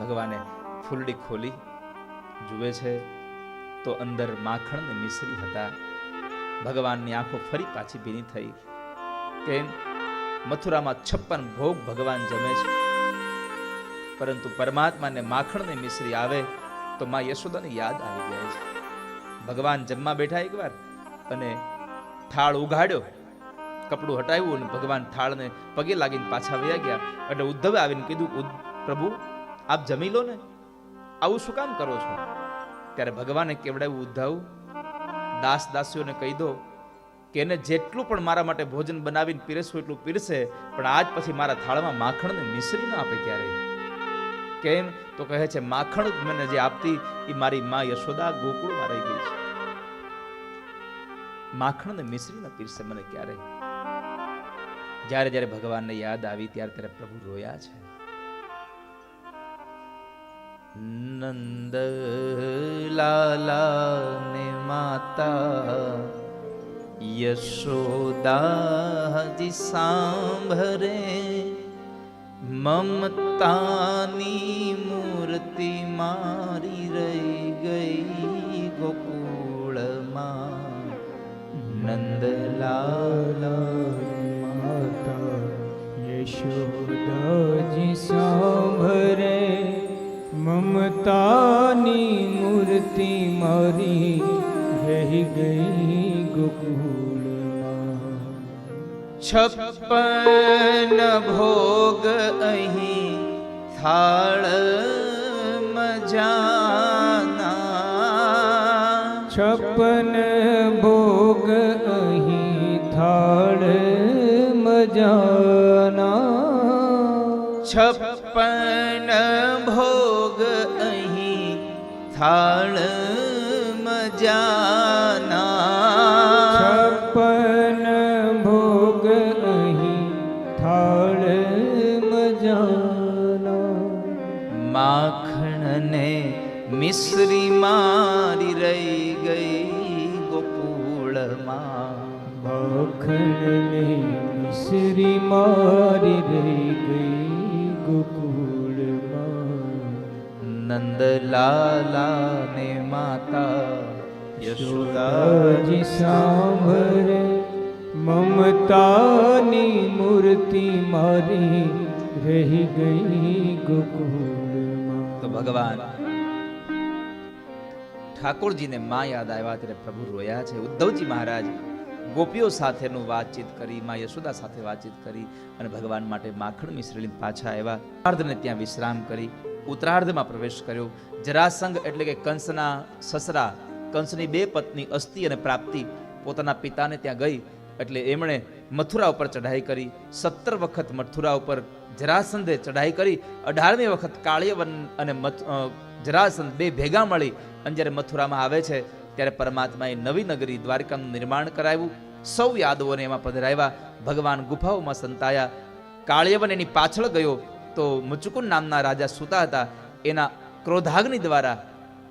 ભગવાને ફૂલડી ખોલી જુએ છે તો અંદર માખણ ને મિશ્રી હતા. ભગવાનની આંખો ફરી પાછી ભીની થઈ. કેમ? મથુરામાં 56 ભોગ ભગવાન જમે છે, પરંતુ પરમાત્માને માખણ ને મિશ્રી આવે તો માં યશોદાને યાદ આવી જાય છે. ભગવાન જમવા બેઠા એકવાર અને થાળ ઉઘાડ્યો, કપડું હટાવ્યું અને ભગવાન થાળને પગે લાગીને પાછા વયા ગયા. એટલે ઉદ્ધવે આવીને કીધું, પ્રભુ આપ જમી લો ને, આવું શું કામ કરો છો? ત્યારે ભગવાને કેવડાવ્યું, ઉદ્ધવ દાસ દાસીઓને કહી દો કે એને જેટલું પણ મારા માટે ભોજન બનાવીને પીરસવું એટલું પીરસે, પણ આજ પછી મારા થાળમાં માખણ ને મિશ્રી ના આપે ક્યારેય. કેમ? તો કહે છે માખણ મને જે આપતી એ મારી માં યશોદા ગોકુળમાં રહી ગઈ છે. માખણ ને મિશ્રી ના પીરસે મને ક્યારેય. જ્યારે જ્યારે ભગવાનને યાદ આવી ત્યારે ત્યારે પ્રભુ રોયા છે. નંદ લાલા ને માતા યશોદાજી સાંભરે, મમતાની મૂર્તિ મારી રહી ગઈ ગોકુળમાં. નંદલાલા માતા યશોદાજી સાંભરે, મમતાની મૂર્તિ મારી રહી ગઈ ગોકુળમાં. 56 ભોગ અહીં થાળ મજાના, 56 ભોગ અહીં થાળ મજાના, 56 ભોગ અહીં થાળ મજાના, 56 ભોગ અહીં થાળ મજાના. માખણ ને મિશ્રી મારી રહી ગઈ ગોકુળમાં. માખણને મિશ્રી મારી રહી ગઈ ગોકુળમાં. નંદલાલા ને માતા યશોદાજી સાંભરે, મમતાની મૂર્તિ મારી રહી ગઈ ગોકુળમાં. તો ભગવાન ઠાકોરજીને માં યાદ આવ્યા ત્યારે પ્રભુ રોયા છે. ઉદ્ધવજી મહારાજ ગોપીઓ સાથેનું વાતચીત કરી, માં યશોદા સાથે વાતચીત કરી અને ભગવાન માટે માખણ મિશ્રી લઈને પાછા આવ્યા. ઉત્તરાર્ધને ત્યાં વિશ્રામ કરી ઉત્તરાર્ધમાં પ્રવેશ કર્યો. જરાસંઘ એટલે કે કંસના સસરા, કંસની 2 પત્ની અસ્તિ અને પ્રાપ્તિ પોતાના પિતાને ત્યાં ગઈ એટલે એમણે મથુરા ઉપર ચઢાઈ કરી. 17 વખત મથુરા ઉપર જરાસંધે ચઢાઈ કરી. 18મી વખત કાળિયવન અને જરાસંધ 2 ભેગા મળી અને જ્યારે મથુરામાં આવે છે ત્યારે પરમાત્માએ નવી નગરી દ્વારકાનું નિર્માણ કરાવ્યું. સૌ યાદવોને એમાં પધરાવ્યા. ભગવાન ગુફાઓમાં સંતાયા. કાળિયવન એની પાછળ ગયો તો મુચુકુંદ નામના રાજા સૂતા હતા, એના ક્રોધાગ્નિ દ્વારા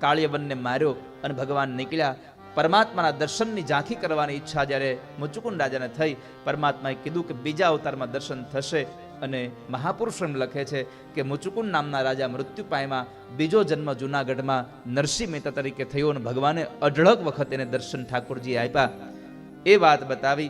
કાળિયવનને માર્યો અને ભગવાન નીકળ્યા. પરમાત્માના દર્શનની ઝાંખી કરવાની ઈચ્છા જ્યારે મુચુકુંદ રાજાને થઈ, પરમાત્માએ કીધું કે બીજા અવતારમાં દર્શન થશે. અને મહાપુરુષ એમ લખે છે કે મુચુકુંદ નામના રાજા મૃત્યુ પામ્યા. બીજો જન્મ જૂનાગઢમાં નરસિંહ મહેતા તરીકે થયો અને ભગવાને અઢળક વખત એને દર્શન ઠાકોરજી આપ્યા. એ વાત બતાવી.